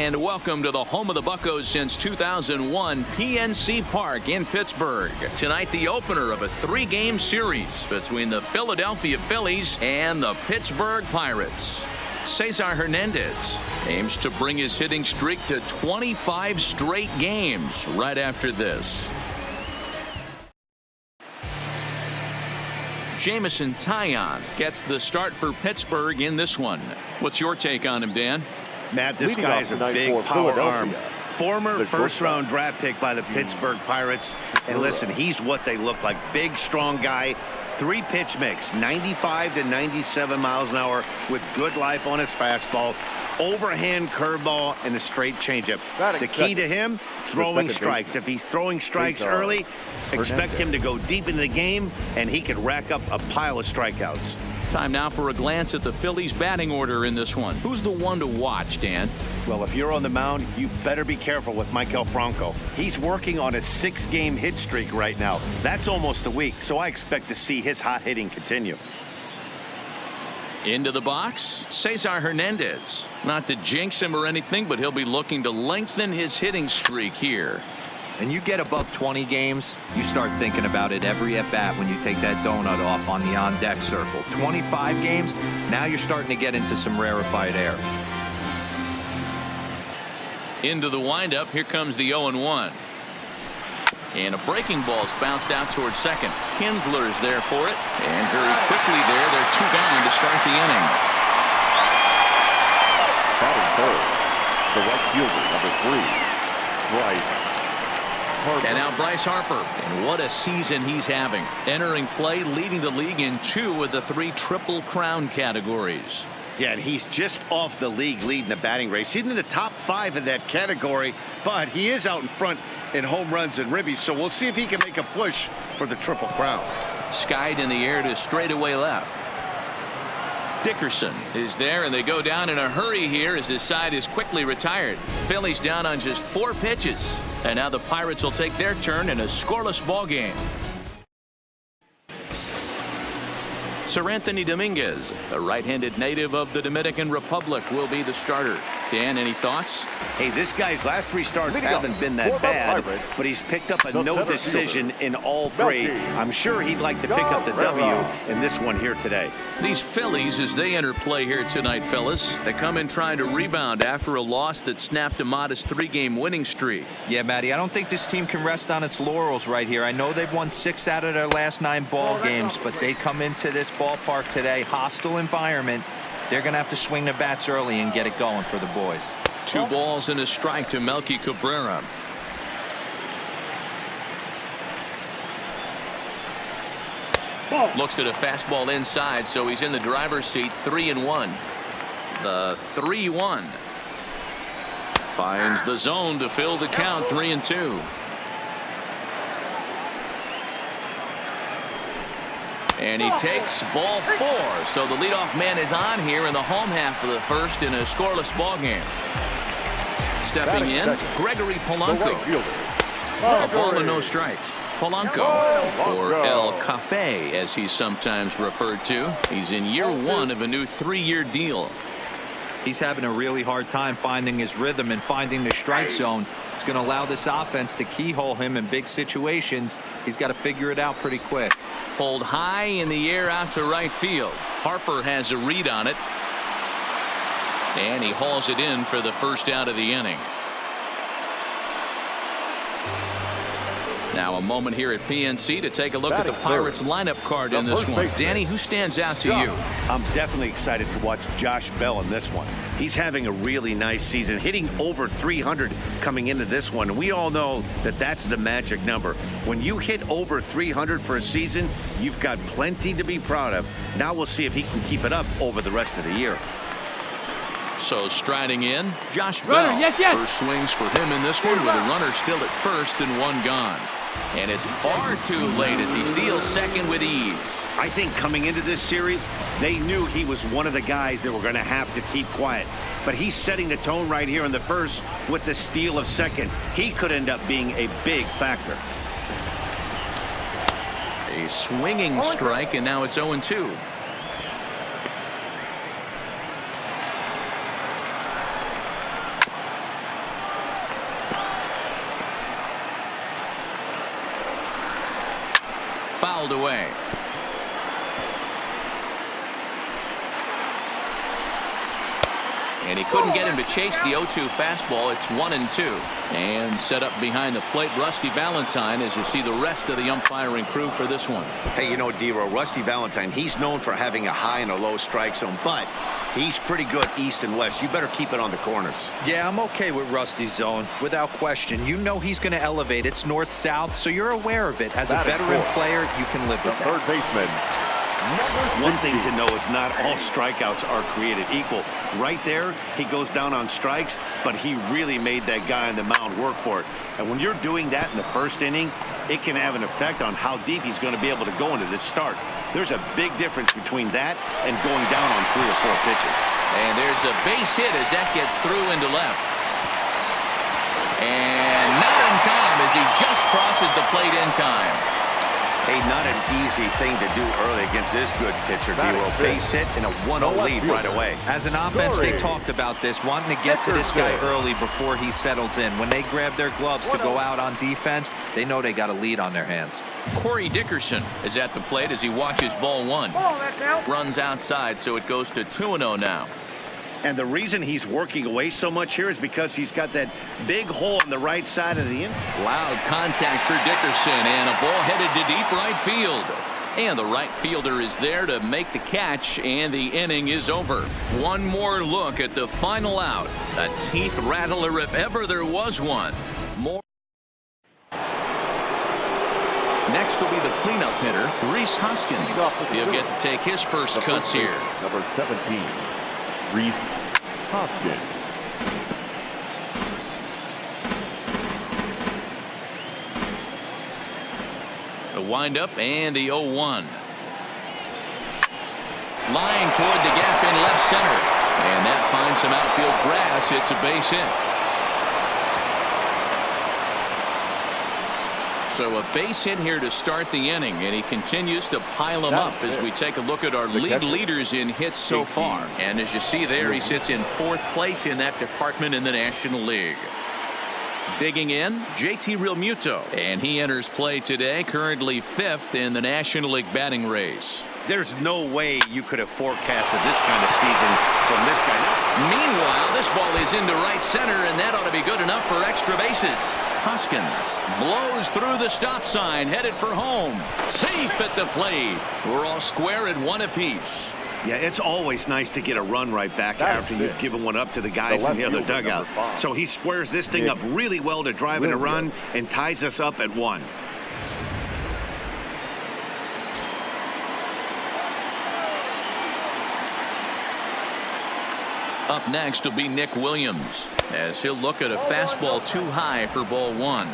And welcome to the home of the Buccos since 2001, PNC Park in Pittsburgh. Tonight, the opener of a 3-game series between the Philadelphia Phillies and the Pittsburgh Pirates. Cesar Hernandez aims to bring his hitting streak to 25 straight games right after this. Jameson Taillon gets the start for Pittsburgh in this one. What's your take on him, Dan? Matt, this guy is a big power arm. Former first-round draft pick by the Pittsburgh Pirates. And listen, he's what they look like. Big, strong guy. 3-pitch mix, 95 to 97 miles an hour with good life on his fastball. Overhand curveball and a straight changeup. The key to him, throwing strikes. If he's throwing strikes early, expect him to go deep into the game, and he could rack up a pile of strikeouts. Time now for a glance at the Phillies batting order in this one. Who's the one to watch, Dan? Well, if you're on the mound, you better be careful with Michael Franco. He's working on a 6-game hit streak right now. That's almost a week, so I expect to see his hot hitting continue. Into the box, Cesar Hernandez. Not to jinx him or anything, but he'll be looking to lengthen his hitting streak here. And you get above 20 games, you start thinking about it every at-bat when you take that donut off on the on-deck circle. 25 games, now you're starting to get into some rarefied air. Into the windup, here comes the 0-1. And a breaking ball's bounced out towards second. Kinsler's there for it. And very quickly there, they're 2 down to start the inning. Batting third, the right fielder, number 3, Bryce. And now Bryce Harper, and what a season he's having. Entering play, leading the league in 2 of the 3 Triple Crown categories. Yeah, and he's just off the league leading the batting race. He's in the top 5 in that category, but he is out in front in home runs and ribbies, so we'll see if he can make a push for the Triple Crown. Skied in the air to straightaway left. Dickerson is there, and they go down in a hurry here as his side is quickly retired. Phillies down on just 4 pitches. And now the Pirates will take their turn in a scoreless ball game. Sir Anthony Dominguez, a right-handed native of the Dominican Republic, will be the starter. Dan, any thoughts? Hey, this guy's last 3 starts haven't been that bad, but he's picked up a no decision in all 3. I'm sure he'd like to pick up the W in this one here today. These Phillies, as they enter play here tonight, fellas, they come in trying to rebound after a loss that snapped a modest 3-game winning streak. Yeah, Matty, I don't think this team can rest on its laurels right here. I know they've won 6 out of their last 9 ball games, but they come into this ballpark today, hostile environment. They're going to have to swing the bats early and get it going for the boys. 2 balls and a strike to Melky Cabrera. Looks at a fastball inside, so he's in the driver's seat. 3-1. The 3-1 finds the zone to fill the count. 3-2. And he takes ball 4. So the leadoff man is on here in the home half of the first in a scoreless ball game. Stepping in, Gregory Polanco. A ball and no strikes. Polanco, or El Cafe as he's sometimes referred to. He's in year 1 of a new 3-year deal. He's having a really hard time finding his rhythm and finding the strike zone. It's going to allow this offense to keyhole him in big situations. He's got to figure it out pretty quick. Pulled high in the air out to right field. Harper has a read on it. And he hauls it in for the first out of the inning. Now a moment here at PNC to take a look at the Pirates lineup card in this one. Danny, who stands out to you? I'm definitely excited to watch Josh Bell in this one. He's having a really nice season, hitting over 300 coming into this one. We all know that that's the magic number. When you hit over 300 for a season, you've got plenty to be proud of. Now we'll see if he can keep it up over the rest of the year. So striding in, Josh Bell. First swings for him in this one with a runner still at first and 1 gone. And it's far too late as he steals second with ease. I think coming into this series, they knew he was one of the guys that were going to have to keep quiet. But he's setting the tone right here in the first with the steal of second. He could end up being a big factor. A swinging strike, and now it's 0-2. fouled away. And he couldn't get him to chase the 0-2 fastball. It's 1-2. And set up behind the plate, Rusty Valentine, as you see the rest of the umpiring crew for this one. Hey, you know, D-Row, Rusty Valentine, he's known for having a high and a low strike zone, but he's pretty good east and west. You better keep it on the corners. Yeah, I'm okay with Rusty's zone, without question. You know he's going to elevate. It's north-south, so you're aware of it. As a veteran player, you can live with that. Third baseman. One thing to know is not all strikeouts are created equal. Right there, he goes down on strikes, but he really made that guy on the mound work for it. And when you're doing that in the first inning, it can have an effect on how deep he's going to be able to go into this start. There's a big difference between that and going down on 3 or 4 pitches. And there's a base hit as that gets through into left. And not in time as he just crosses the plate in time. Hey, not an easy thing to do early against this good pitcher, D-Row. Base hit and a 1-0 lead right away. As an offense, they talked about this, wanting to get to this guy early before he settles in. When they grab their gloves to go out on defense, they know they got a lead on their hands. Corey Dickerson is at the plate as he watches ball 1. Runs outside, so it goes to 2-0 now. And the reason he's working away so much here is because he's got that big hole on the right side of the infield. Loud contact for Dickerson, and a ball headed to deep right field. And the right fielder is there to make the catch, and the inning is over. One more look at the final out. A teeth rattler if ever there was one. More. Next will be the cleanup hitter, Rhys Hoskins. He'll get to take his first cuts here. Number 17, Rhys Hoskins. The windup and the 0-1. Line toward the gap in left center. And that finds some outfield grass. It's a base hit. So a base hit here to start the inning, and he continues to pile them up as we take a look at our league leaders in hits so far. And as you see there, he sits in 4th place in that department in the National League. Digging in, JT Realmuto, and he enters play today, currently 5th in the National League batting race. There's no way you could have forecasted this kind of season from this guy. Meanwhile, this ball is into right center, and that ought to be good enough for extra bases. Hoskins blows through the stop sign, headed for home. Safe at the plate. We're all square at 1 apiece. Yeah, it's always nice to get a run right back after you've given one up to the guys in the other dugout. So he squares this thing up really well to drive in a run and ties us up at 1. Up next will be Nick Williams as he'll look at a fastball too high for ball 1.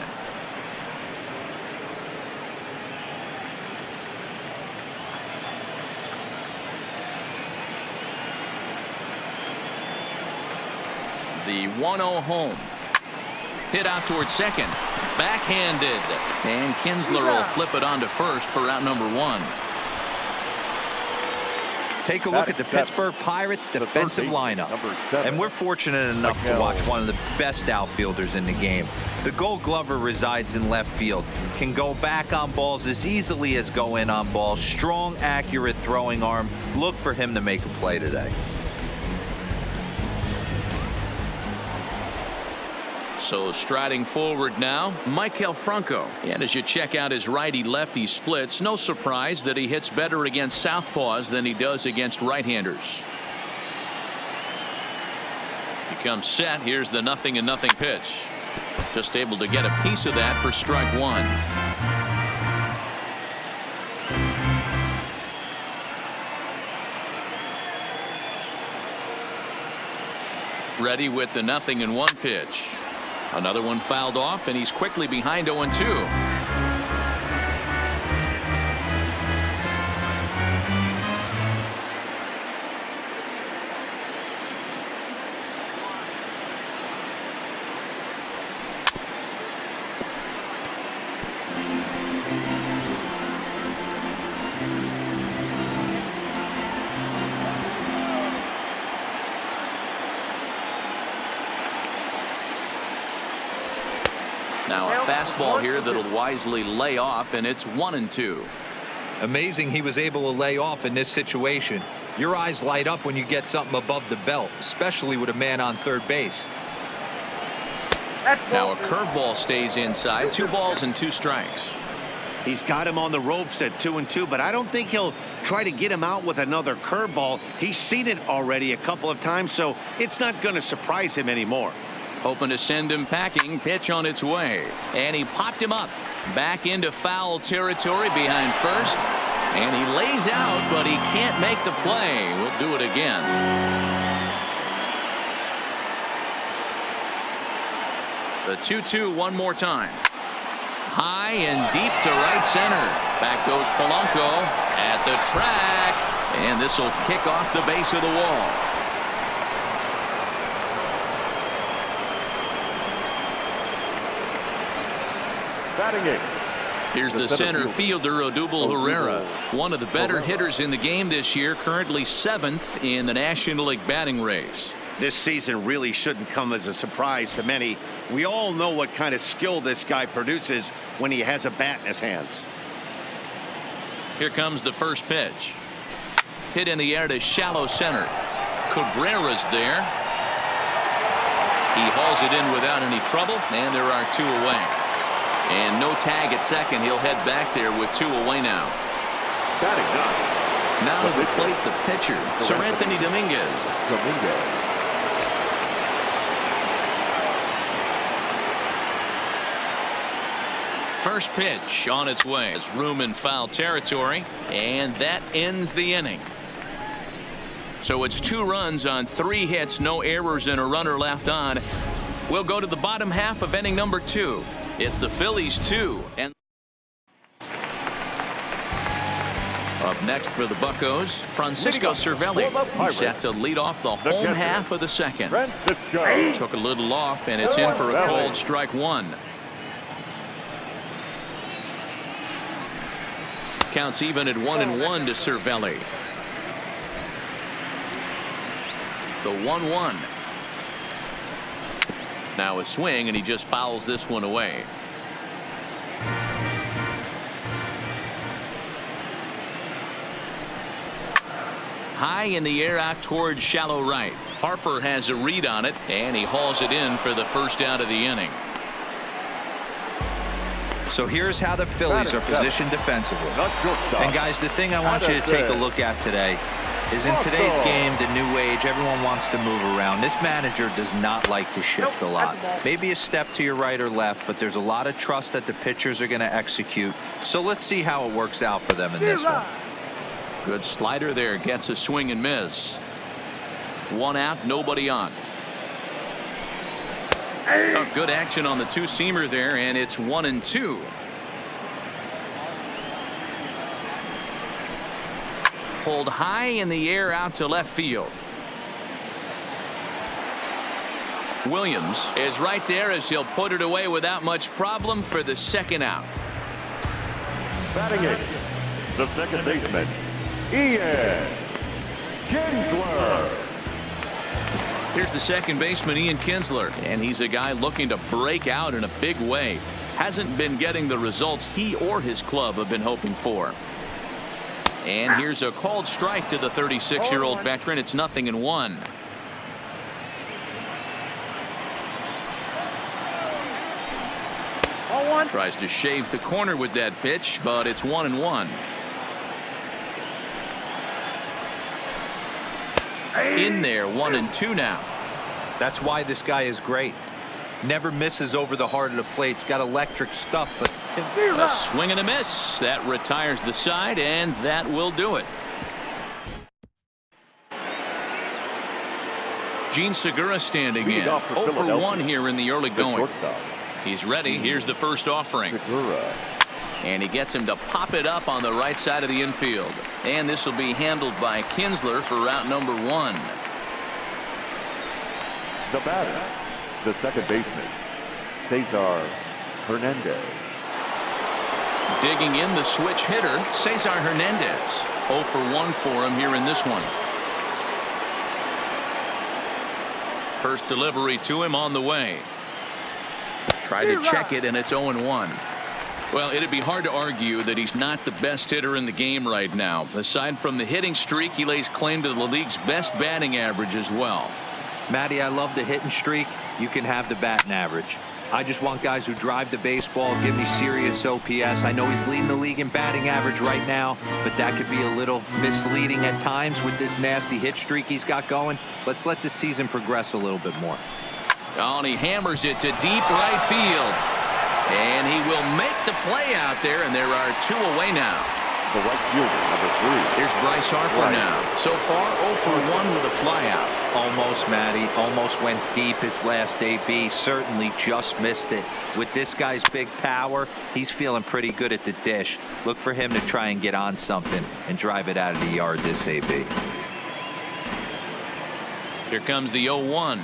The 1-0 home. Hit out towards second. Backhanded. And Kinsler will flip it onto first for out number 1. Take a look at the Pittsburgh Pirates defensive lineup. And we're fortunate enough to watch one of the best outfielders in the game. The Gold Glover resides in left field. Can go back on balls as easily as go in on balls. Strong, accurate throwing arm. Look for him to make a play today. So striding forward now, Maikel Franco. And as you check out his righty-lefty splits, no surprise that he hits better against southpaws than he does against right-handers. He comes set. Here's the 0-0 pitch. Just able to get a piece of that for strike 1. Ready with the 0-1 pitch. Another one fouled off, and he's quickly behind 0-2. Now a fastball here that'll wisely lay off, and it's 1-2. Amazing he was able to lay off in this situation. Your eyes light up when you get something above the belt, especially with a man on third base. Now a curveball stays inside. 2 balls and 2 strikes. He's got him on the ropes at 2-2, but I don't think he'll try to get him out with another curveball. He's seen it already a couple of times, so it's not going to surprise him anymore. Hoping to send him packing. Pitch on its way. And he popped him up. Back into foul territory behind first. And he lays out, but he can't make the play. We'll do it again. The 2-2 one more time. High and deep to right center. Back goes Polanco at the track. And this will kick off the base of the wall. Batting it. Here's the center fielder, Odubel Herrera, one of the better hitters in the game this year, currently 7th in the National League batting race. This season really shouldn't come as a surprise to many. We all know what kind of skill this guy produces when he has a bat in his hands. Here comes the first pitch. Hit in the air to shallow center. Cabrera's there. He hauls it in without any trouble, and there are 2 away. And no tag at second. He'll head back there with 2 away now. Now to the plate, the pitcher, Sir Anthony Dominguez. First pitch on its way. There's room in foul territory, and that ends the inning. So it's 2 runs on 3 hits, no errors, and a runner left on. We'll go to the bottom half of inning number 2. It's the Phillies 2. And up next for the Buccos, Francisco Cervelli. He's set to lead off the home half of the second. Took a little off, and it's in for a called strike 1. Counts even at 1-1 to Cervelli. The 1-1. Now a swing, and he just fouls this one away. High in the air out towards shallow right. Harper has a read on it, and he hauls it in for the first out of the inning. So here's how the Phillies are positioned defensively. And guys, the thing I want you to take a look at today is in today's game, the new age, everyone wants to move around. This manager does not like to shift a lot. Maybe a step to your right or left, but there's a lot of trust that the pitchers are going to execute. So let's see how it works out for them in this one. Good slider there, gets a swing and miss. 1 out, nobody on. Oh, good action on the 2-seamer there, and it's 1-2. Pulled high in the air out to left field. Williams is right there as he'll put it away without much problem for the second out. Batting it, the second baseman, Ian Kinsler. Here's the second baseman, Ian Kinsler, and he's a guy looking to break out in a big way. Hasn't been getting the results he or his club have been hoping for. And here's a called strike to the 36-year-old veteran. It's 0-1. Tries to shave the corner with that pitch, but it's 1-1. In there, 1-2 now. That's why this guy is great. Never misses over the heart of the plate. He's got electric stuff, but a swing and a miss. That retires the side, and that will do it. Gene Segura standing in. 0 for 1 here in the early going. He's ready. Here's the first offering. And he gets him to pop it up on the right side of the infield. And this will be handled by Kinsler for route number 1. The batter, the second baseman, Cesar Hernandez. Digging in the switch hitter, Cesar Hernandez. 0 for 1 for him here in this one. First delivery to him on the way. Try to check it, and it's 0-1. Well, it'd be hard to argue that he's not the best hitter in the game right now. Aside from the hitting streak, he lays claim to the league's best batting average as well. Matty, I love the hitting streak. You can have the batting average. I just want guys who drive the baseball, give me serious OPS. I know he's leading the league in batting average right now, but that could be a little misleading at times with this nasty hit streak he's got going. Let's let the season progress a little bit more. Oh, and he hammers it to deep right field. And he will make the play out there, and there are 2 away now. The right fielder, number 3. Here's Bryce Harper now. So far, 0 for 1 with a flyout. Almost, Matty. Almost went deep his last AB. Certainly just missed it. With this guy's big power, he's feeling pretty good at the dish. Look for him to try and get on something and drive it out of the yard this AB. Here comes the 0-1.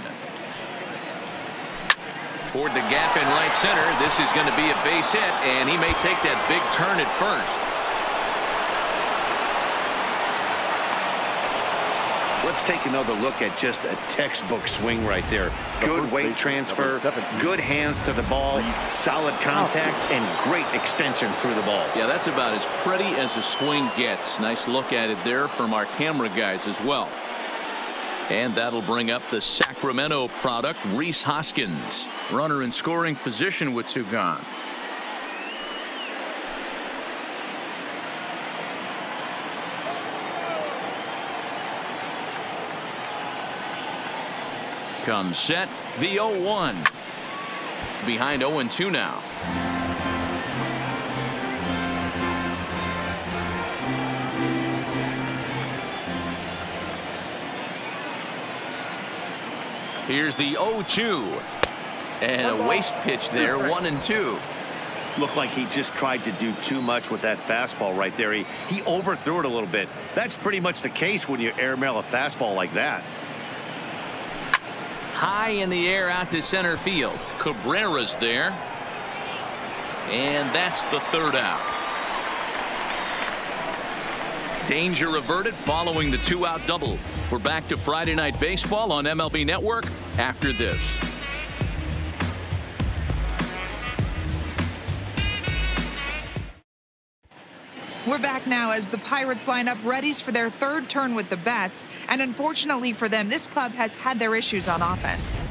Toward the gap in right center. This is going to be a base hit, and he may take that big turn at first. Let's take another look at just a textbook swing right there. Good weight transfer, good hands to the ball, solid contact, and great extension through the ball. Yeah, that's about as pretty as a swing gets. Nice look at it there from our camera guys as well. And that'll bring up the Sacramento product, Rhys Hoskins. Runner in scoring position with 2 gone. Comes set, the 0-1. Behind 0-2 now. Here's the 0-2. And a waste pitch there, 1-2. Looked like he just tried to do too much with that fastball right there. He overthrew it a little bit. That's pretty much the case when you airmail a fastball like that. High in the air out to center field. Cabrera's there. And that's the 3rd out. Danger averted following the 2-out double. We're back to Friday Night Baseball on MLB Network after this. We're back now as the Pirates line up readies for their 3rd turn with the bats, and unfortunately for them, this club has had their issues on offense.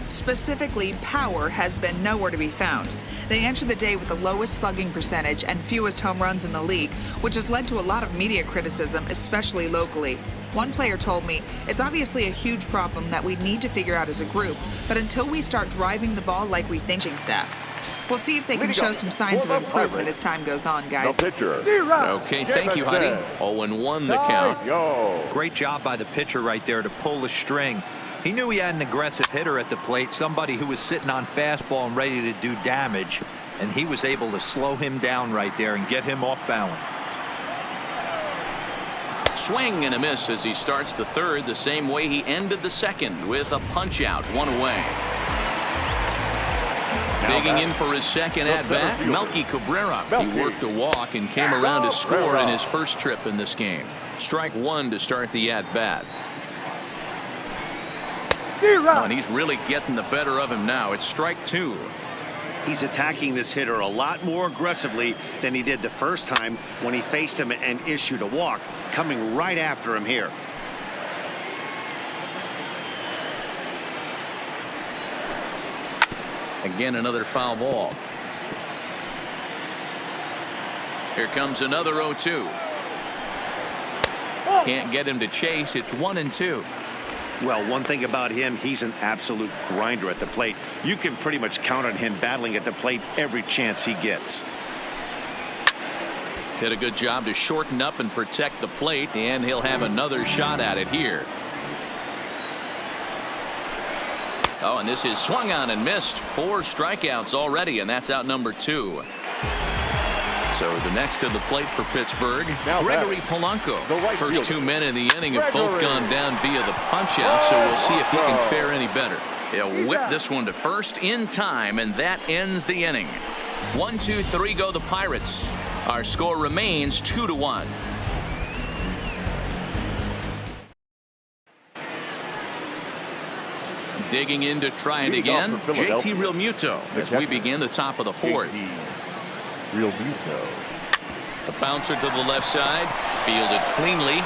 Specifically, power has been nowhere to be found. They enter the day with the lowest slugging percentage and fewest home runs in the league, which has led to a lot of media criticism, especially locally. One player told me, it's obviously a huge problem that we need to figure out as a group, but until we start driving the ball like we think staff. We'll see if they can show some signs of improvement as time goes on, guys. Okay, thank you, Huddy. 0-1 the count. Great job by the pitcher right there to pull the string. He knew he had an aggressive hitter at the plate, somebody who was sitting on fastball and ready to do damage, and he was able to slow him down right there and get him off balance. Swing and a miss as he starts the 3rd the same way he ended the 2nd with a punch out, 1 away. Digging in for his 2nd at-bat, Melky Cabrera. He worked a walk and came around to score in his first trip in this game. Strike 1 to start the at-bat. Oh, and he's really getting the better of him now. It's strike 2. He's attacking this hitter a lot more aggressively than he did the first time when he faced him and issued a walk, coming right after him here. Again, another foul ball. Here comes another 0-2. Can't get him to chase. It's 1-2. Well, one thing about him, he's an absolute grinder at the plate. You can pretty much count on him battling at the plate every chance he gets. Did a good job to shorten up and protect the plate, and he'll have another shot at it here. Oh, and this is swung on and missed. 4 strikeouts already, and that's out number 2. So the next to the plate for Pittsburgh, Gregory Polanco. First 2 men in the inning have both gone down via the punch out, so we'll see if he can fare any better. He'll whip this one to first in time, and that ends the inning. 1, 2, 3 go the Pirates. Our score remains 2-1. Digging in to try it again, JT Realmuto as we begin the top of the 4th. Real Muto. A bouncer to the left side. Fielded cleanly.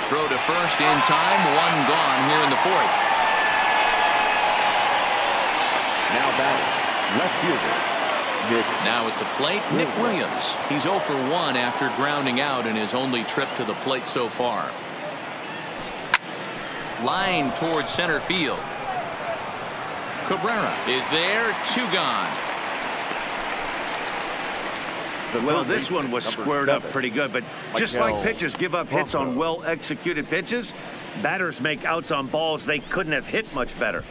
Throw to first in time. One gone here in the fourth. Now batting, left fielder, Nick. Now at the plate, Nick Williams. He's 0 for 1 after grounding out in his only trip to the plate so far. Line towards center field. Cabrera is there. 2 gone. Well, this one was squared up pretty good, but just like pitchers give up hits on well-executed pitches, batters make outs on balls they couldn't have hit much better.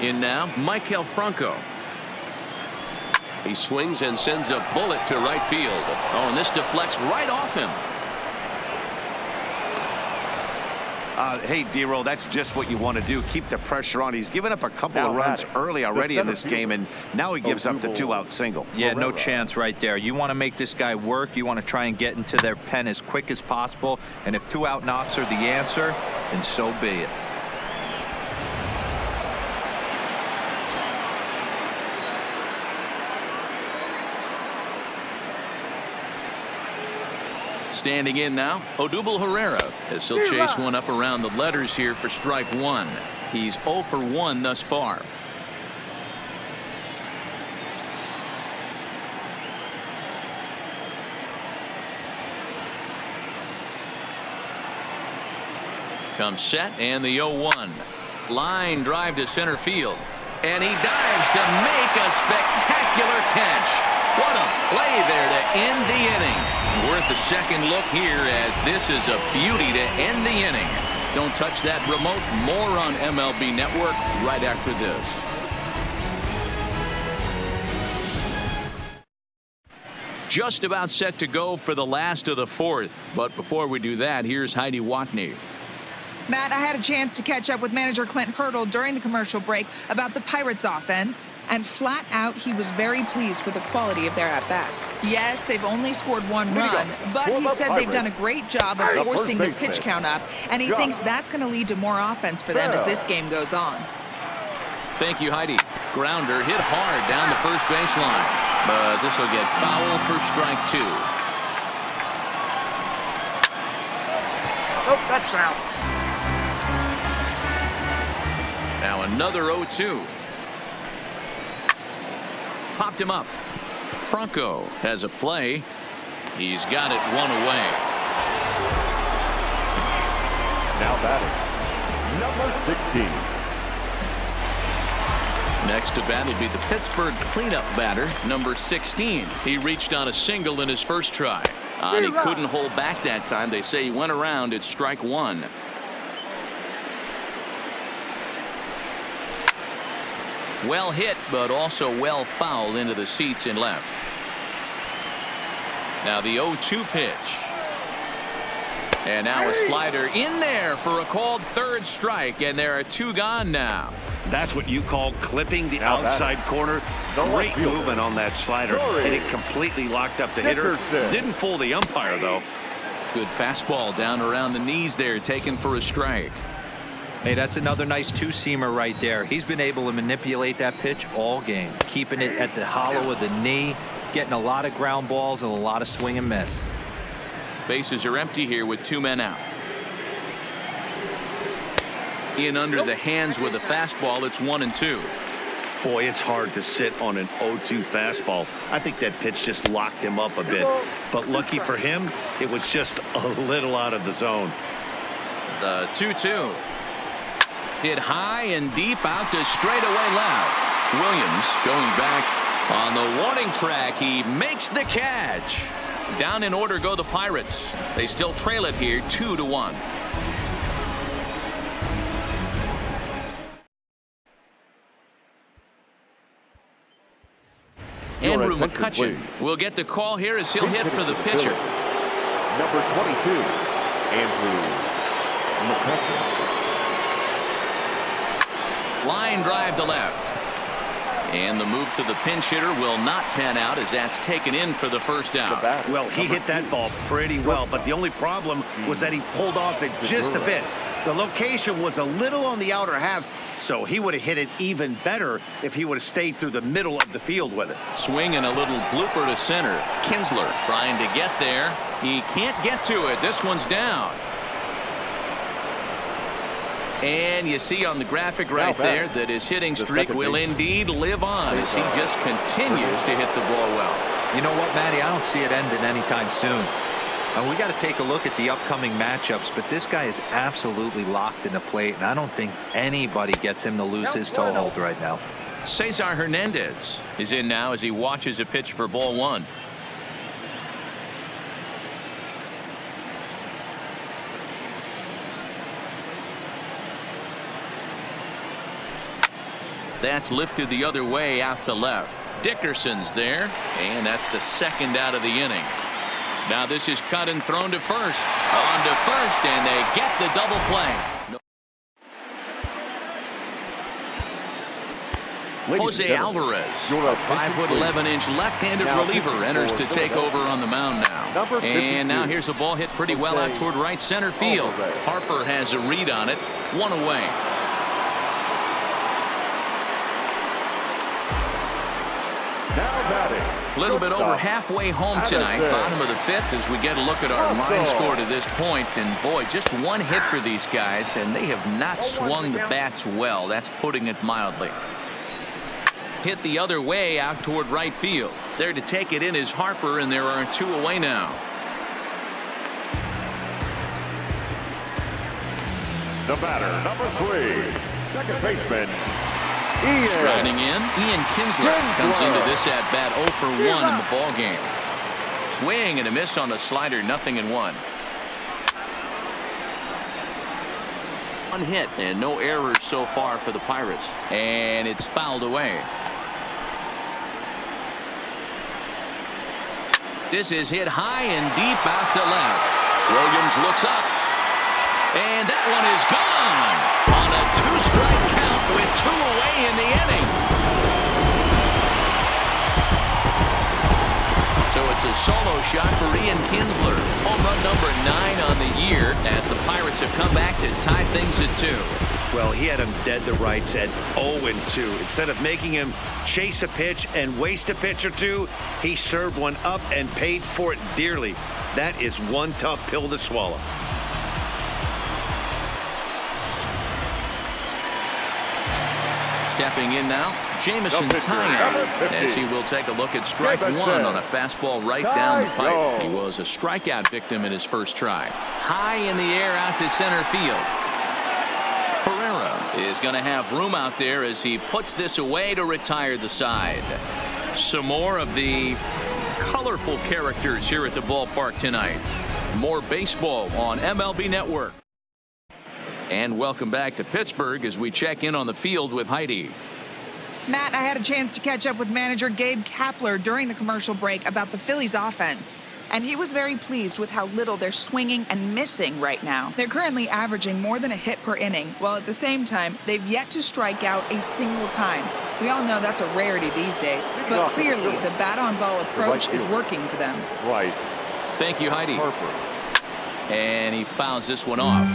In now, Michael Franco. He swings and sends a bullet to right field. Oh, and this deflects right off him. Hey, D-Roll, that's just what you want to do. Keep the pressure on. He's given up a couple of runs early already in this game, and now he gives up the 2-out single. Yeah, no chance right there. You want to make this guy work. You want to try and get into their pen as quick as possible. And if 2-out knocks are the answer, then so be it. Standing in now, Odubel Herrera, as he'll chase one up around the letters here for strike 1. He's 0 for 1 thus far. Comes set and the 0-1. Line drive to center field. And he dives to make a spectacular catch. What a play there to end the inning. Worth a second look here, as this is a beauty to end the inning. Don't touch that remote. More on MLB Network right after this. Just about set to go for the last of the fourth. But before we do that, here's Heidi Watney. Matt, I had a chance to catch up with manager Clint Hurdle during the commercial break about the Pirates offense, and flat out he was very pleased with the quality of their at-bats. Yes, they've only scored 1 run, but he said they've done a great job of forcing the pitch count up, and he thinks that's going to lead to more offense for them as this game goes on. Thank you, Heidi. Grounder hit hard down the first baseline, but this will get foul for strike 2. Oh, that's out. Now another 0-2. Popped him up. Franco has a play. He's got it 1 away. Now batting, number 16. Next to bat will be the Pittsburgh cleanup batter, number 16. He reached on a single in his first try. And he couldn't hold back that time. They say he went around. It's strike 1. Well hit, but also well fouled into the seats in left. Now the 0-2 pitch. And now a slider in there for a called third strike, and there are 2 gone now. That's what you call clipping the outside corner. Great movement on that slider, and it completely locked up the hitter. Didn't fool the umpire, though. Good fastball down around the knees there, taken for a strike. Hey, that's another nice 2-seamer right there. He's been able to manipulate that pitch all game, keeping it at the hollow of the knee, getting a lot of ground balls and a lot of swing and miss. Bases are empty here with 2 men out. In under the hands with a fastball. It's 1-2. Boy, it's hard to sit on an 0-2 fastball. I think that pitch just locked him up a bit. But lucky for him, it was just a little out of the zone. The 2-2. Hit high and deep out to straightaway left. Williams going back on the warning track. He makes the catch. Down in order go the Pirates. They still trail it here 2-1. Andrew McCutcheon will get the call here as he'll hit for the pitcher. Number 22, Andrew McCutcheon. Line drive to left. And the move to the pinch hitter will not pan out as that's taken in for the first out. Well, he hit that ball pretty well, but the only problem was that he pulled off it just a bit. The location was a little on the outer half, So he would have hit it even better if he would have stayed through the middle of the field with it. Swing and a little blooper to center. Kinsler trying to get there. He can't get to it. This one's down. And you see on the graphic right there that his hitting streak will indeed live on as he just continues to hit the ball well. You know what, Matty? I don't see it ending anytime soon. And we got to take a look at the upcoming matchups, but this guy is absolutely locked in the plate, and I don't think anybody gets him to lose his toehold right now. Cesar Hernandez is in now as he watches a pitch for ball one. That's lifted the other way out to left. Dickerson's there, and that's the second out of the inning. Now this is cut and thrown to first. On to first, and they get the double play. Jose Alvarez, a 5'11" left-handed reliever, enters to take over on the mound now. And now here's a ball hit pretty well out toward right center field. Harper has a read on it. One away. A little bit over halfway home tonight, bottom of the fifth, as we get a look at our line score to this point. And boy, just one hit for these guys, and they have not swung the bats well. That's putting it mildly. Hit the other way out toward right field. There to take it in is Harper, and there are two away now. The batter, number 3, second baseman, Striding in, Ian Kinsler comes into this at bat 0 for 1 in the ball game. Swing and a miss on the slider, 0-1. One hit and no errors so far for the Pirates, and it's fouled away. This is hit high and deep out to left. Williams looks up, and that one is gone on a 2-strike count with 2 away in the inning. So it's a solo shot for Ian Kinsler. Home run number 9 on the year as the Pirates have come back to tie things at 2. Well, he had him dead to rights at 0-2. Instead of making him chase a pitch and waste a pitch or two, he served one up and paid for it dearly. That is one tough pill to swallow. Stepping in now, Jamison Tynan, as he will take a look at strike 1 on a fastball right down the pipe. He was a strikeout victim in his first try. High in the air out to center field. Pereira is going to have room out there as he puts this away to retire the side. Some more of the colorful characters here at the ballpark tonight. More baseball on MLB Network. And welcome back to Pittsburgh as we check in on the field with Heidi. Matt, I had a chance to catch up with manager Gabe Kapler during the commercial break about the Phillies offense. And he was very pleased with how little they're swinging and missing right now. They're currently averaging more than a hit per inning, while at the same time, they've yet to strike out a single time. We all know that's a rarity these days, but clearly the bat-on-ball approach is working for them. Right. Thank you, Heidi. Harper. And he fouls this one off.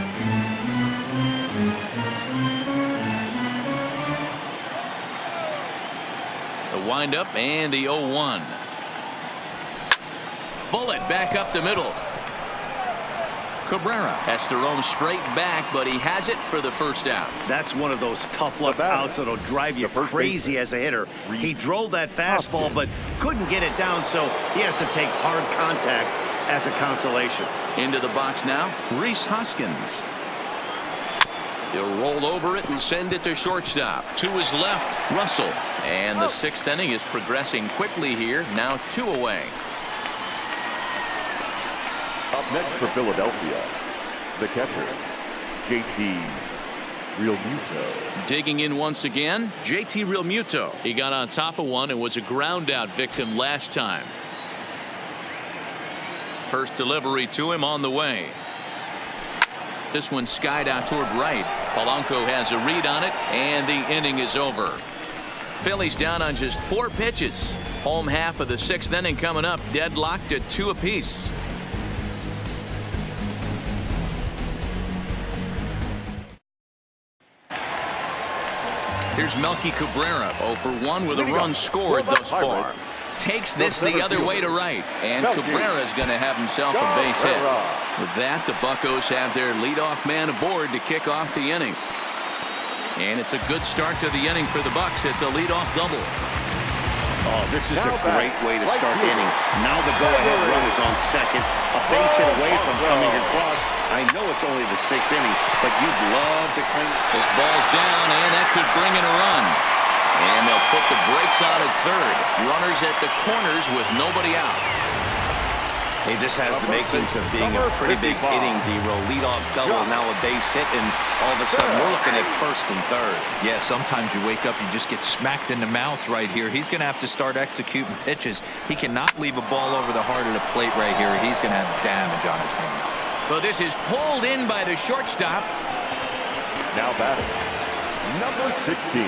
The windup and the 0-1. Bullet back up the middle. Cabrera has to roam straight back, but he has it for the first out. That's one of those tough luck outs that'll drive you crazy as a hitter. He drove that fastball, but couldn't get it down, so he has to take hard contact as a consolation. Into the box now, Rhys Hoskins. He'll roll over it and send it to shortstop. To his left, Russell. And the 6th inning is progressing quickly here. Now 2 away. Up next for Philadelphia, the catcher, JT Realmuto. Digging in once again, JT Realmuto. He got on top of one and was a ground out victim last time. First delivery to him on the way. This one skied out toward right. Polanco has a read on it, and the inning is over. Phillies down on just 4 pitches. Home half of the 6th inning coming up, deadlocked at 2 apiece. Here's Melky Cabrera, 0 for 1 with a run scored thus far. Takes this the other way to right, and Cabrera's going to have himself a base hit. With that, the Buccos have their leadoff man aboard to kick off the inning. And it's a good start to the inning for the Bucs. It's a leadoff double. Oh, this is a great way to start the inning. Now the go-ahead run is on second. A base hit away from coming across. I know it's only the 6th inning, but you'd love to claim. This ball's down, and that could bring in a run. And they'll put the brakes on at third. Runners at the corners with nobody out. Hey, this has the makings of being a pretty big inning, D-Roll. Leadoff double, now a base hit, and all of a sudden we're looking at first and third. Yeah, sometimes you wake up, you just get smacked in the mouth right here. He's going to have to start executing pitches. He cannot leave a ball over the heart of the plate right here. He's going to have damage on his hands. Well, this is pulled in by the shortstop. Now batting, number 16.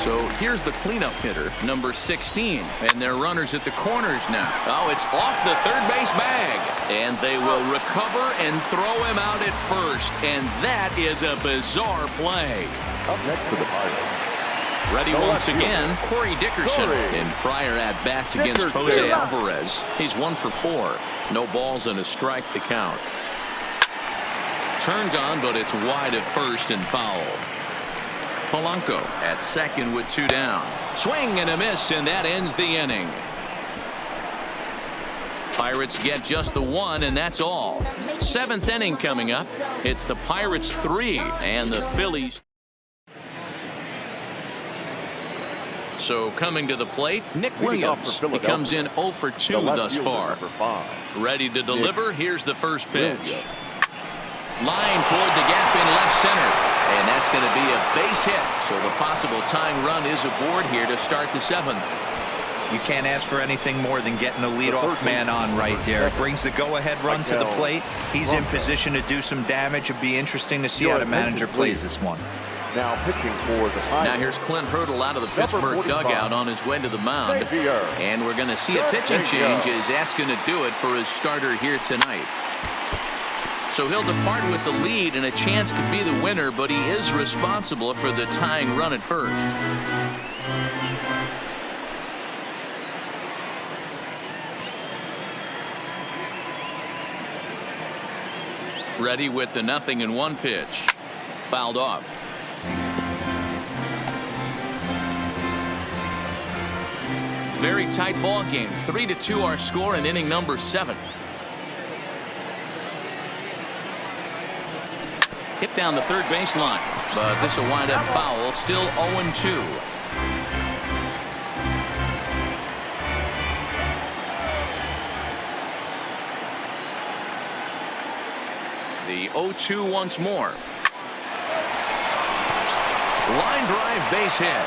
So here's the cleanup hitter, number 16, and their runners at the corners now. Oh, it's off the third base bag, and they will recover and throw him out at first, and that is a bizarre play. Up next for the Pirates. Ready once again, Corey Dickerson. In prior at-bats against Jose Alvarez, he's 1 for 4. No balls and a strike to count. Turned on, but it's wide at first and foul. Polanco at second with 2 down. Swing and a miss, and that ends the inning. Pirates get just the 1, and that's all. 7th inning coming up. It's the Pirates 3 and the Phillies. So coming to the plate, Nick Williams. He comes in 0 for 2 thus far. Ready to deliver. Here's the first pitch. Line toward the gap in left center. And that's going to be a base hit. So the possible tying run is aboard here to start the 7th. You can't ask for anything more than getting a leadoff man on right there. Brings the go-ahead run to the plate. He's in position to do some damage. It'd be interesting to see how the manager plays this one. Now pitching for the Pirates. Now here's Clint Hurdle out of the Pittsburgh dugout on his way to the mound. And we're going to see a pitching change as that's going to do it for his starter here tonight. So he'll depart with the lead and a chance to be the winner, but he is responsible for the tying run at first. Ready with the 0-1 pitch. Fouled off. Very tight ball game. 3-2 our score in inning number 7. Hit down the third baseline, but this will wind up foul. Still 0-2. The 0-2 once more. Line drive base hit.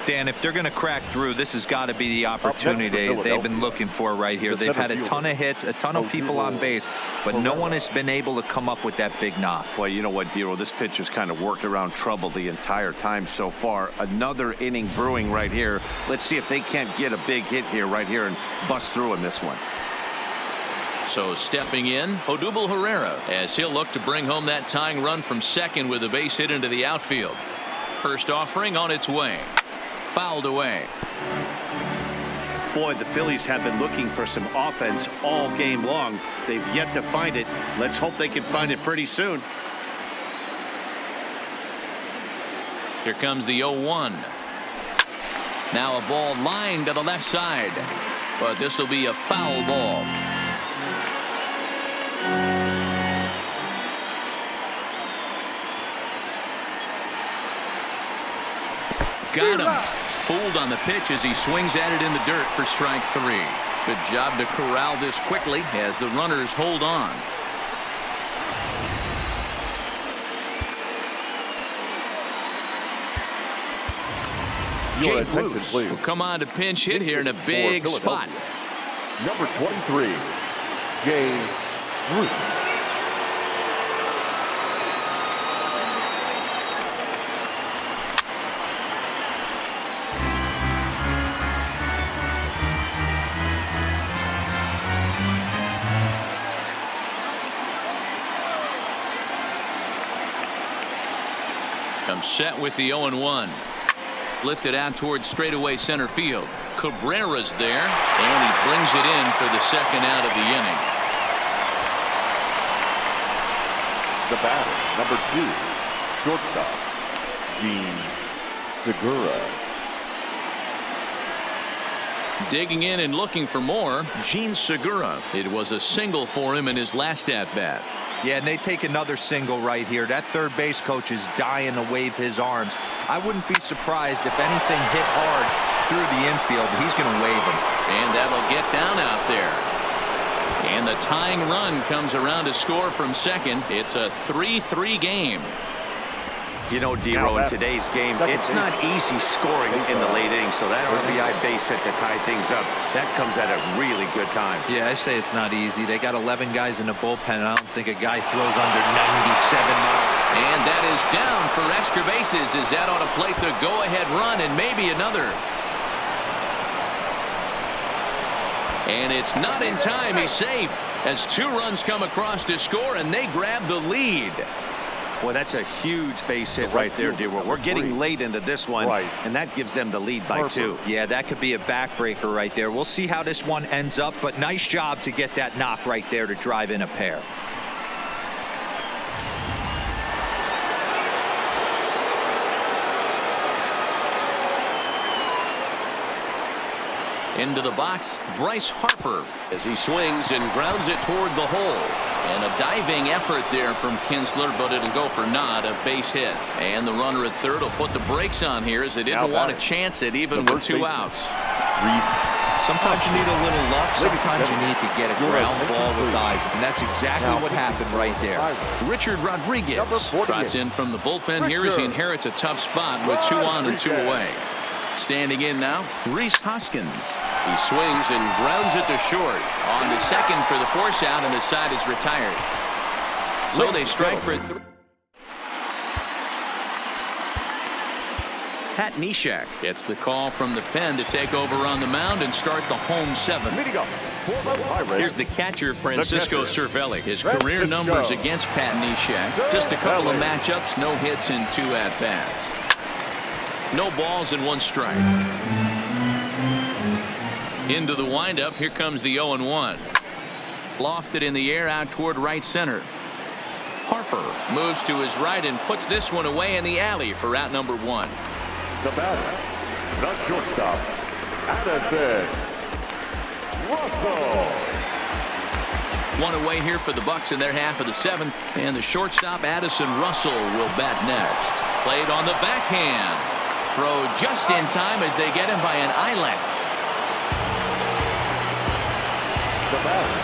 Dan, if they're going to crack through, this has got to be the opportunity they've been looking for right here. They've had a ton of hits, a ton of people on base, but no one has been able to come up with that big knock. Well, you know what, Dero, this pitch has kind of worked around trouble the entire time so far. Another inning brewing right here. Let's see if they can't get a big hit here right here and bust through in this one. So stepping in, Odubel Herrera, as he'll look to bring home that tying run from second with a base hit into the outfield. First offering on its way. Fouled away. Boy, the Phillies have been looking for some offense all game long. They've yet to find it. Let's hope they can find it pretty soon. Here comes the 0-1. Now a ball lined to the left side, but this will be a foul ball. Got him. Fooled on the pitch as he swings at it in the dirt for strike 3. Good job to corral this quickly as the runners hold on. Jay Bruce will come on to pinch hit here in a big spot. Number 23, Jay Bruce. Comes set with the 0-1. Lifted out towards straightaway center field. Cabrera's there, and he brings it in for the second out of the inning. The batter, number 2, shortstop, Gene Segura. Digging in and looking for more, Gene Segura. It was a single for him in his last at-bat. Yeah, and they take another single right here. That third base coach is dying to wave his arms. I wouldn't be surprised if anything hit hard through the infield. He's going to wave him. And that'll get down out there. And the tying run comes around to score from second. It's a 3-3 game. You know, Dero, in today's game, it's not easy scoring in the late innings, so that RBI base hit to tie things up, that comes at a really good time. Yeah, I say it's not easy. They got 11 guys in the bullpen. I don't think a guy throws under 97 miles. And that is down for extra bases as that ought to plate the go-ahead run and maybe another. And it's not in time. He's safe as 2 runs come across to score, and they grab the lead. Well, that's a huge base hit right there, Dero. We're getting late into this one, and that gives them the lead by 2. Yeah, that could be a backbreaker right there. We'll see how this one ends up, but nice job to get that knock right there to drive in a pair. Into the box, Bryce Harper as he swings and grounds it toward the hole. And a diving effort there from Kinsler, but it'll go for naught, a base hit. And the runner at third will put the brakes on here as they didn't want to chance it even with 2 outs. Sometimes you need a little luck. Sometimes you need to get a ground ball with eyes. And that's exactly what happened right there. Richard Rodriguez trots in from the bullpen here as he inherits a tough spot with 2 on and 2 away. Standing in now, Rhys Hoskins. He swings and grounds it to short. On to second for the force out, and the side is retired. So they strike for 3. Pat Neshek gets the call from the pen to take over on the mound and start the home 7. Here's the catcher, Francisco Cervelli. His career numbers against Pat Neshek. Just a couple of matchups, no hits and 2 at-bats. No balls and 1 strike. Into the windup. Here comes the 0-1. Lofted in the air out toward right center. Harper moves to his right and puts this one away in the alley for out number 1. The batter, the shortstop, Addison Russell. 1 away here for the Bucks in their half of the 7th. And the shortstop, Addison Russell, will bat next. Played on the backhand. Throw just in time as they get him by an eyelash. The batter,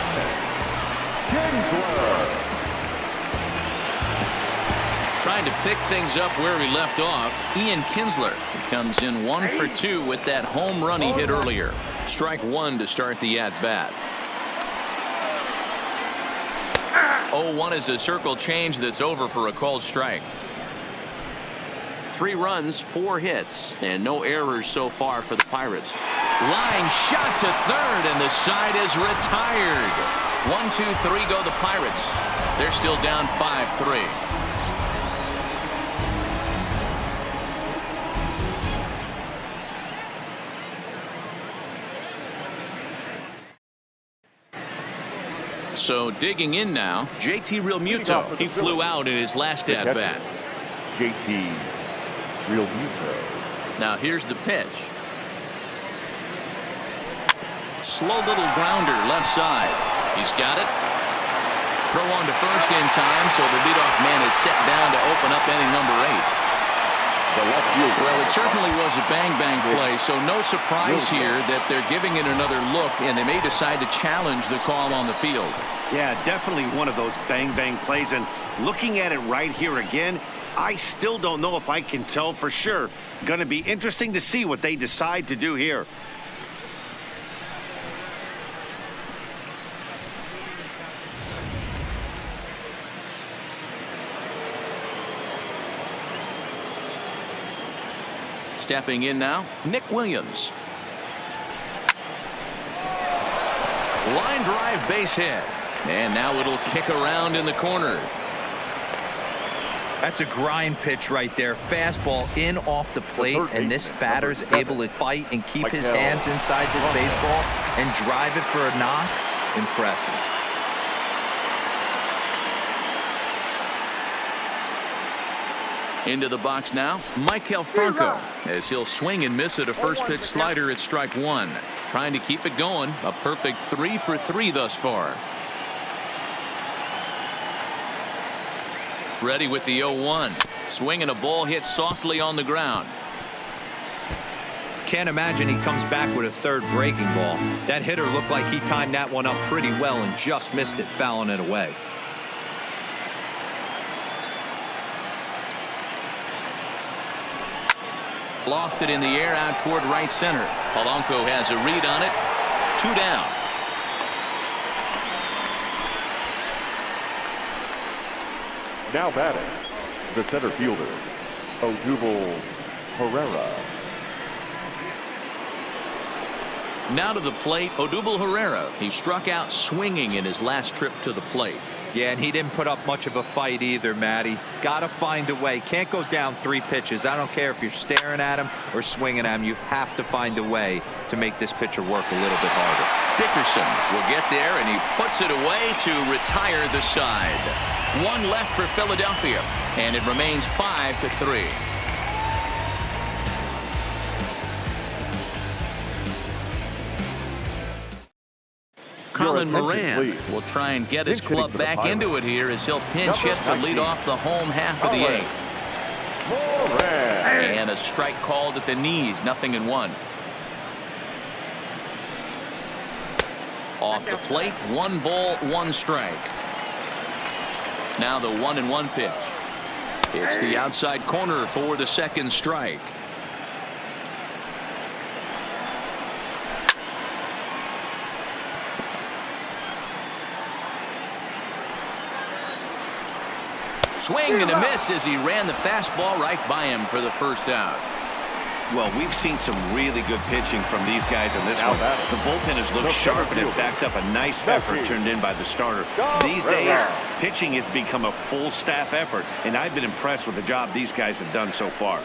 Kinsler. Trying to pick things up where he left off. Ian Kinsler comes in 1 for 2 with that home run he hit earlier. Strike 1 to start the at-bat. 0-1 is a circle change that's over for a called strike. 3 runs, 4 hits, and no errors so far for the Pirates. Line shot to third, and the side is retired. 1-2-3 go the Pirates. They're still down 5-3. So digging in now, JT Realmuto. He flew out in his last at-bat. JT Realmuto. Now here's the pitch. Slow little grounder left side. He's got it. Throw on to first in time, so the leadoff man is set down to open up inning number 8. Well, it certainly was a bang-bang play, so no surprise here that they're giving it another look, and they may decide to challenge the call on the field. Yeah, definitely one of those bang-bang plays, and looking at it right here again, I still don't know if I can tell for sure. Going to be interesting to see what they decide to do here. Stepping in now, Nick Williams. Line drive base hit. And now it'll kick around in the corner. That's a grind pitch right there. Fastball in off the plate, and this batter's able to fight and keep his hands inside this baseball and drive it for a knock. Impressive. Into the box now, Michael Franco, as he'll swing and miss at a first pitch slider at strike one. Trying to keep it going. A perfect 3 for 3 thus far. Ready with the 0-1. Swinging a ball hit softly on the ground. Can't imagine he comes back with a third breaking ball. That hitter looked like he timed that one up pretty well and just missed it, fouling it away. Lofted in the air out toward right center. Polanco has a read on it. 2 down. Now batting, the center fielder, Odubel Herrera. Now to the plate, Odubel Herrera. He struck out swinging in his last trip to the plate. Yeah, and he didn't put up much of a fight either, Matty. Got to find a way. Can't go down 3 pitches. I don't care if you're staring at him or swinging at him. You have to find a way to make this pitcher work a little bit harder. Dickerson will get there, and he puts it away to retire the side. 1 left for Philadelphia, and it remains 5-3. Colin Moran will try and get his club back into it here as he'll pinch hit to lead off the home half of the 8th. And a strike called at the knees, 0-1. Off the plate, 1 ball, 1 strike. Now the 1-1 pitch. It's the outside corner for the 2nd strike. Swing and a miss as he ran the fastball right by him for the 1st out. Well, we've seen some really good pitching from these guys in this one. The bullpen has looked sharp and it backed up a nice effort turned in by the starter. These days, pitching has become a full staff effort, and I've been impressed with the job these guys have done so far.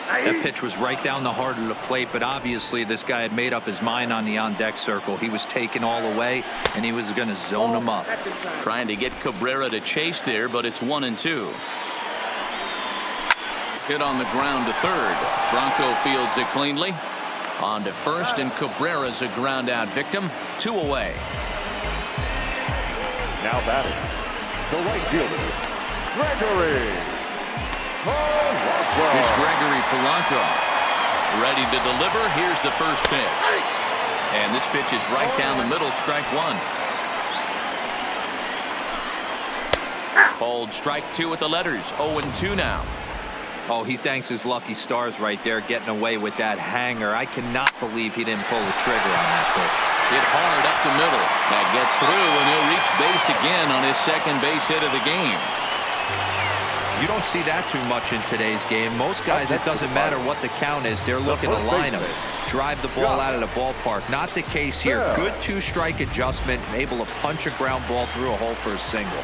That pitch was right down the heart of the plate, but obviously this guy had made up his mind on the on-deck circle. He was taken all the way, and he was going to zone him up. Trying to get Cabrera to chase there, but it's 1-2. Hit on the ground to third. Bronco fields it cleanly. On to first, and Cabrera's a ground-out victim. 2 away. Now batting, the right fielder, Gregory Polanco. Here's Gregory Polanco. Ready to deliver. Here's the first pitch. And this pitch is right down the middle, strike 1. Called strike 2 with the letters. 0-2 now. Oh, he thanks his lucky stars right there getting away with that hanger. I cannot believe he didn't pull the trigger on that pitch. Hit hard up the middle. That gets through, and he'll reach base again on his 2nd base hit of the game. You don't see that too much in today's game. Most guys, it doesn't matter what the count is. They're looking to line him, drive the ball out of the ballpark. Not the case here. Good 2-strike adjustment, able to punch a ground ball through a hole for a single.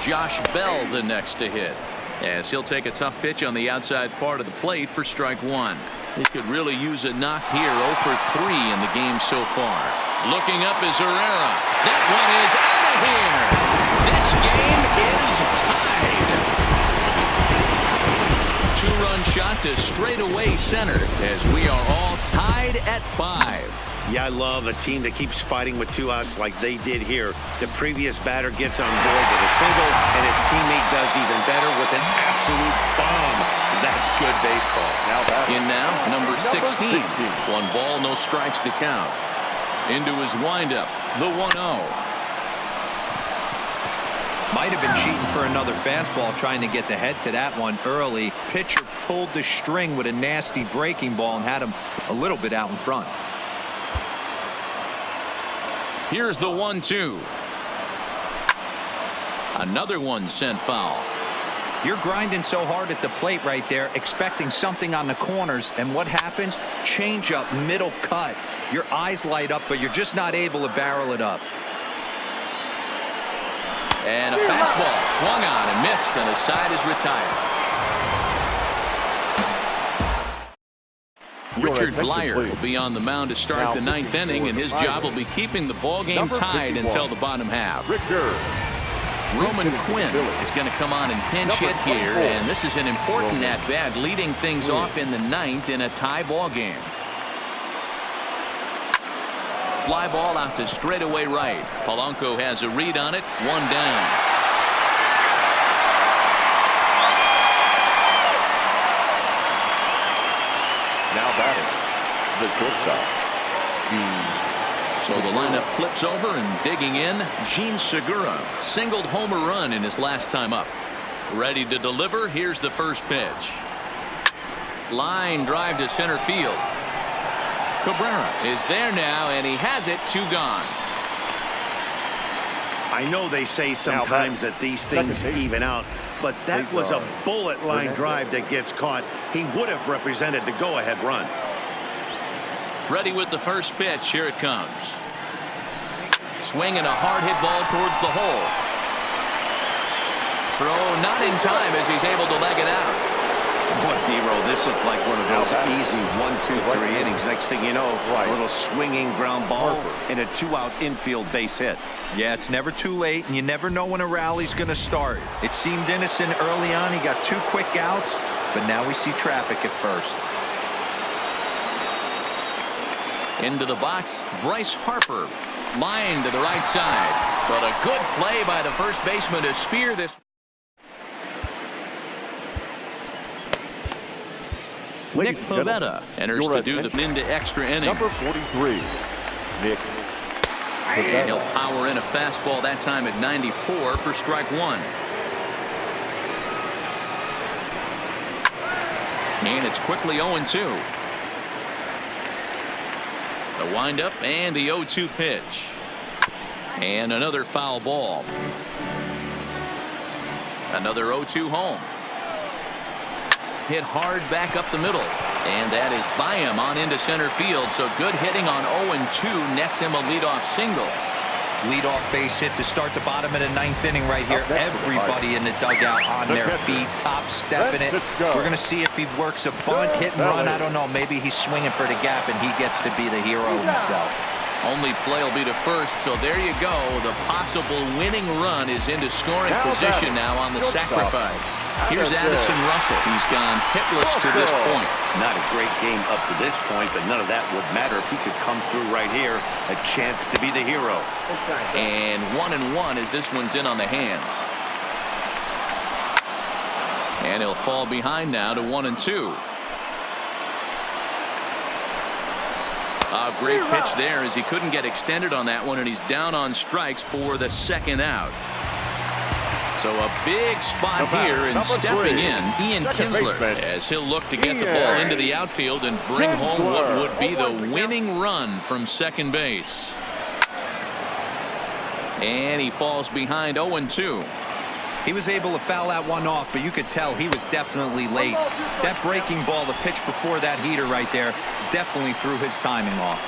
Josh Bell the next to hit, as he'll take a tough pitch on the outside part of the plate for strike 1. He could really use a knock here. 0 for 3 in the game so far. Looking up is Herrera. That one is out of here. This game is tied. 2-run shot to straightaway center as we are all tied at 5. Yeah, I love a team that keeps fighting with 2 outs like they did here. The previous batter gets on board with a single, and his teammate does even better with an absolute bomb. That's good baseball. In now, number 16. 1 ball, no strikes to count. Into his windup, the 1-0. Might have been cheating for another fastball, trying to get the head to that one early. Pitcher pulled the string with a nasty breaking ball and had him a little bit out in front. Here's the 1-2. Another one sent foul. You're grinding so hard at the plate right there, expecting something on the corners, and what happens? Change up, middle cut. Your eyes light up, but you're just not able to barrel it up. And a fastball swung on and missed, and the side is retired. Richard Blyer will be on the mound to start the ninth inning, and his job will be keeping the ball game tied until the bottom half. Roman Quinn is going to come on and pinch hit here, and this is an important at-bat, leading things off in the ninth in a tie ball game. Fly ball out to straightaway right. Polanco has a read on it. One down. Now batting, the shortstop, So the lineup flips over, and digging in, Gene Segura singled home a run in his last time up. Ready to deliver. Here's the first pitch. Line drive to center field. Cabrera is there now, and he has it. 2 gone. I know they say sometimes that these things even out, but that was a bullet line drive that gets caught. He would have represented the go-ahead run. Ready with the first pitch. Here it comes. Swinging a hard hit ball towards the hole. Throw not in time as he's able to leg it out. Boy, D-Row, this looked like one of those easy 1, 2, 3 innings. Next thing you know, a little swinging ground ball and a 2-out infield base hit. Yeah, it's never too late, and you never know when a rally's going to start. It seemed innocent early on. He got 2 quick outs, but now we see traffic at first. Into the box, Bryce Harper. Line to the right side. But a good play by the first baseman to spear this. Nick Pivetta enters to do the into extra innings. number 43, Nick And Pivetta. he'll power in a fastball that time at 94 for strike 1. And it's quickly 0-2. The windup and the 0-2 pitch. And another foul ball. Another 0-2 home. Hit hard back up the middle. And that is by him on into center field. So good hitting on 0-2 nets him a leadoff single. Leadoff base hit to start the bottom of the ninth inning right here. Everybody in the dugout on their feet, top stepping it. We're going to see if he works a bunt, hit and run. I don't know. Maybe he's swinging for the gap and he gets to be the hero himself. Only play will be to first, so there you go. The possible winning run is into scoring position now on the sacrifice. Here's Addison Russell. He's gone hitless to this point. Not a great game up to this point, but none of that would matter if he could come through right here. A chance to be the hero. And 1-1 as this one's in on the hands. And he'll fall behind now to 1-2. A great pitch there as he couldn't get extended on that one, and he's down on strikes for the second out. So a big spot here, and stepping in, Ian Kinsler, as he'll look to get the ball into the outfield and bring home what would be the winning run from second base. And he falls behind 0-2. He was able to foul that one off, but you could tell he was definitely late. That breaking ball, the pitch before that heater right there, definitely threw his timing off.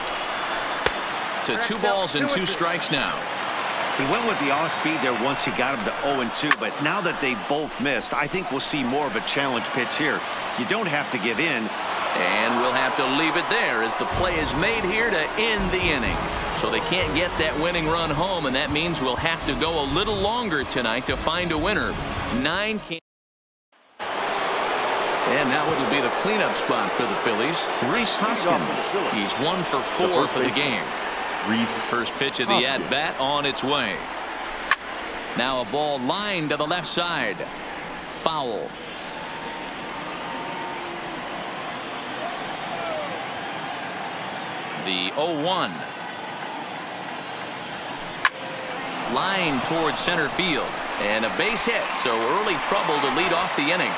To 2 balls and 2 strikes now. He went with the off-speed there once he got him to 0-2, but now that they both missed, I think we'll see more of a challenge pitch here. You don't have to give in. And we'll have to leave it there as the play is made here to end the inning. So they can't get that winning run home, and that means we'll have to go a little longer tonight to find a winner. 9 can't. And now it'll be the cleanup spot for the Phillies. Rhys Hoskins. He's 1 for 4 for the game. First pitch of the at-bat on its way. Now a ball lined to the left side. Foul. The 0-1. Line towards center field. And a base hit, so early trouble to lead off the inning.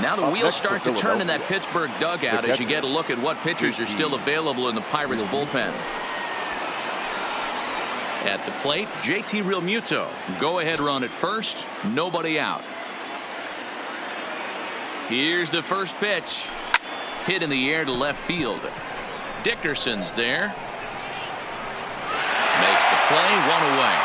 Now the wheels start to turn in that Pittsburgh dugout as you get a look at what pitchers are still available in the Pirates bullpen. At the plate, JT Realmuto. Go ahead run at first. Nobody out. Here's the first pitch. Hit in the air to left field. Dickerson's there. Makes the play, 1 away.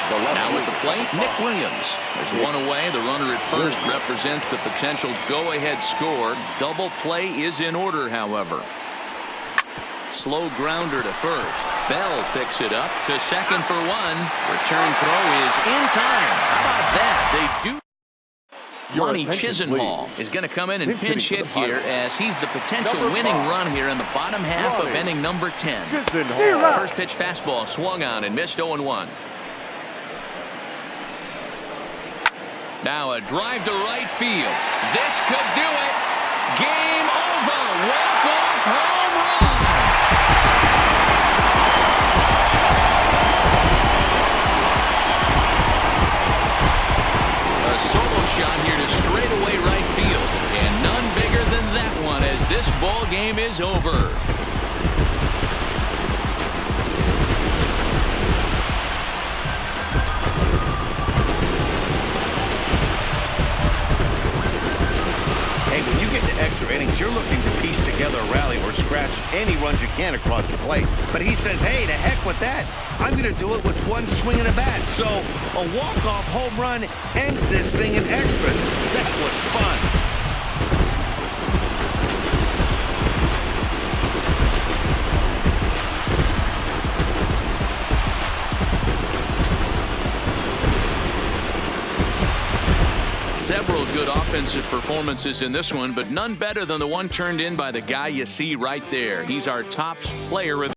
Now at the plate, Nick Williams. There's one away. The runner at first represents the potential go-ahead score. Double play is in order, however. Slow grounder to first. Bell picks it up to second for one. Return throw is in time. How about that? They do. Lonnie Chisenhall is going to come in and pinch hit here as he's the potential winning run here in the bottom half of inning number 10. First pitch fastball swung on and missed 0-1. Now a drive to right field. This could do it. Game over. Walk-off home run. A solo shot here to straightaway right field, and none bigger than that one as this ball game is over. Hey, when you get to extra innings, you're looking to piece together a rally or scratch any runs you can across the plate. But he says, hey, to heck with that. I'm going to do it with one swing of the bat. So a walk-off home run ends this thing in extras. That was fun. Several good offensive performances in this one, but none better than the one turned in by the guy you see right there. He's our top player of